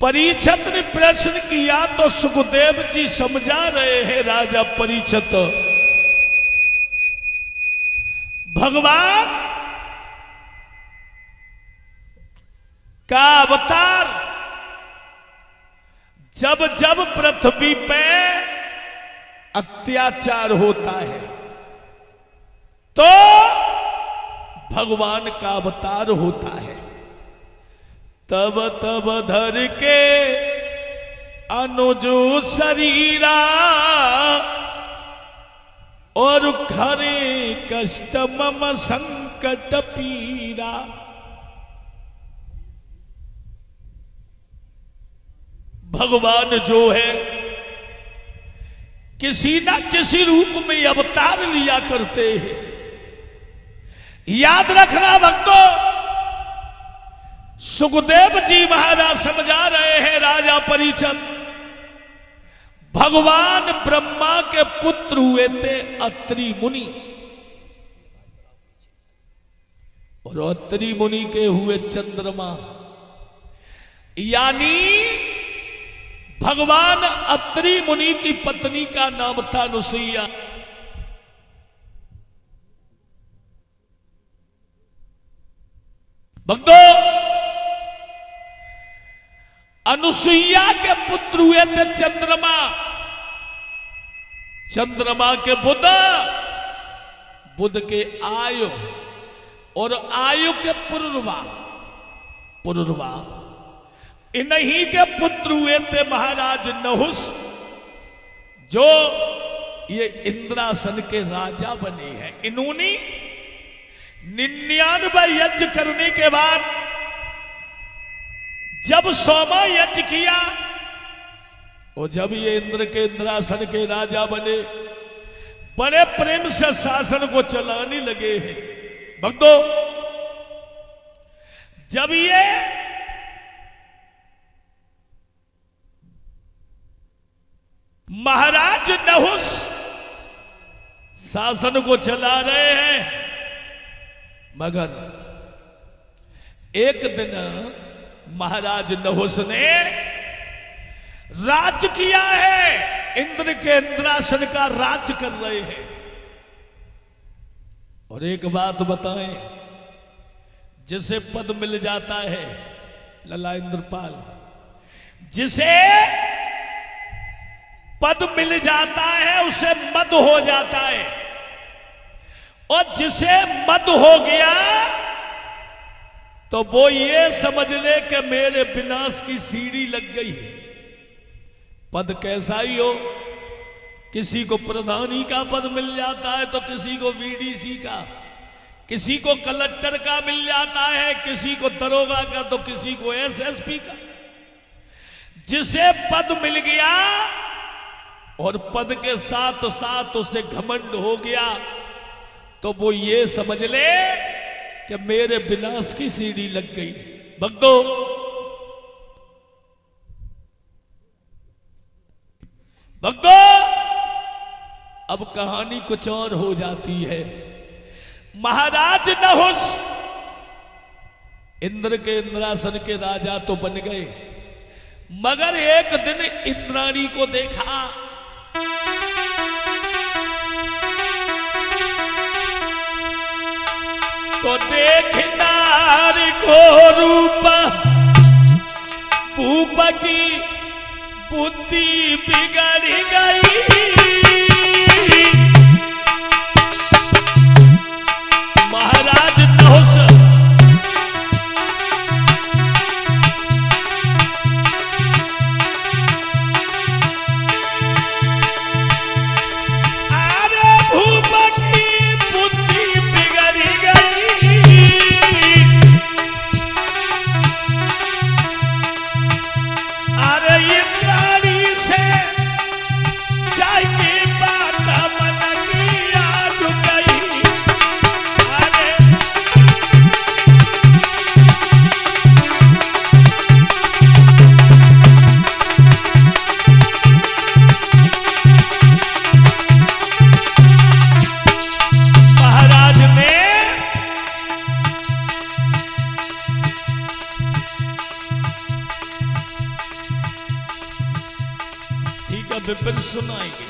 परीक्षित ने प्रश्न किया तो सुखदेव जी समझा रहे हैं, राजा परीक्षित, भगवान का अवतार जब जब पृथ्वी पे अत्याचार होता है तो भगवान का अवतार होता है, तब तब धर के अनुजो शरीरा और खरे कष्ट मम संकट पीरा। भगवान जो है किसी ना किसी रूप में अवतार लिया करते हैं। याद रखना भक्तों, सुखदेव जी महाराज समझा रहे हैं राजा परीक्षित, भगवान ब्रह्मा के पुत्र हुए थे अत्रि मुनि, और अत्रि मुनि के हुए चंद्रमा, यानी भगवान अत्रि मुनि की पत्नी का नाम था अनुसुईया। भक्तों, अनुसुईया के पुत्र हुए थे चंद्रमा, चंद्रमा के बुध, बुध के आयु, और आयु के पुरुरवा, पुरुरवा। इन्हीं के पुत्र हुए थे महाराज नहुस, जो ये इंद्रासन के राजा बने हैं। इन्होंने 99 यज्ञ करने के बाद जब 100वां यज्ञ किया और जब ये इंद्र के इंद्रासन के राजा बने, बड़े प्रेम से शासन को चलाने लगे हैं। भक्तों, जब ये महाराज नहुस शासन को चला रहे हैं, मगर एक दिन महाराज नहुस ने राज किया है, इंद्र के इंद्रासन का राज कर रहे हैं। और एक बात बताएं, जिसे पद मिल जाता है लला इंद्रपाल, जिसे पद मिल जाता है उसे मद हो जाता है, और जिसे मद हो गया तो वो ये समझ ले कि मेरे विनाश की सीढ़ी लग गई। पद कैसा ही हो, किसी को प्रधानी का पद मिल जाता है तो किसी को वीडीसी का, किसी को कलेक्टर का मिल जाता है, किसी को दरोगा का, तो किसी को एसएसपी का। जिसे पद मिल गया और पद के साथ साथ उसे घमंड हो गया तो वो ये समझ ले कि मेरे विनाश की सीढ़ी लग गई। भक्तों, भक्तों, अब कहानी कुछ और हो जाती है। महाराज नहुस इंद्र के इंद्रासन के राजा तो बन गए, मगर एक दिन इंद्राणी को देखा, तो देख नारी को रूप, भूप की बुद्धि बिगड़ गई। महाराज नहुस विपिन सुनाएंगे।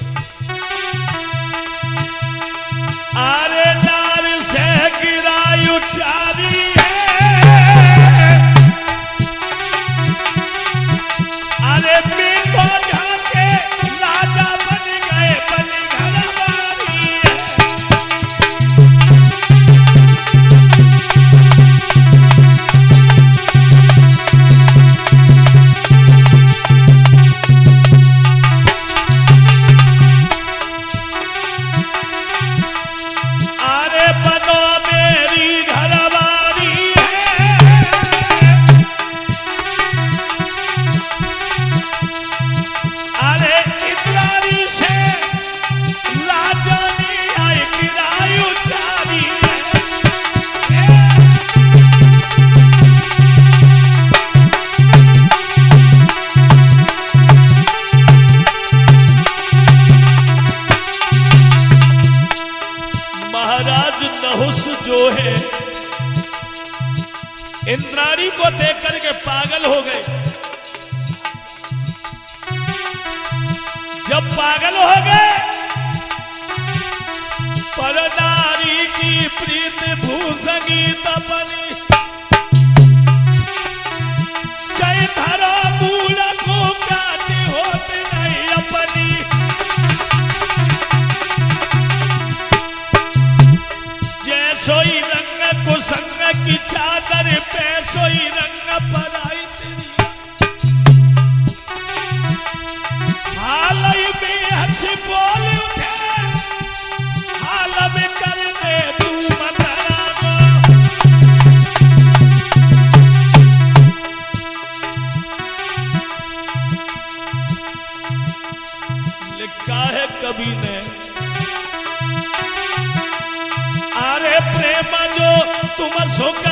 अरे नार से गिरायु चारी है, अरे मीठो जाके राजा बन गए, बन घरवारी है। अरे बनो मेरी घरवारी है, अरे इतरारी से राजा ने आए गिरायु चारी है। महाराज नहुस जो है इंद्राणी को देख करके पागल हो गए। जब पागल हो गए, पर नारी की प्रीत भूसंगीत बनी, चय धरा मूल को काटे होते नहीं अपनी। जैसोई रंग को संग की चादर पे सोई रंग पराई तेरी, हाल में हंसी बोल उठे, हाल में कर दे तू मतराना। लिखा है कवि ने, अरे प्रेम जो तुम सुख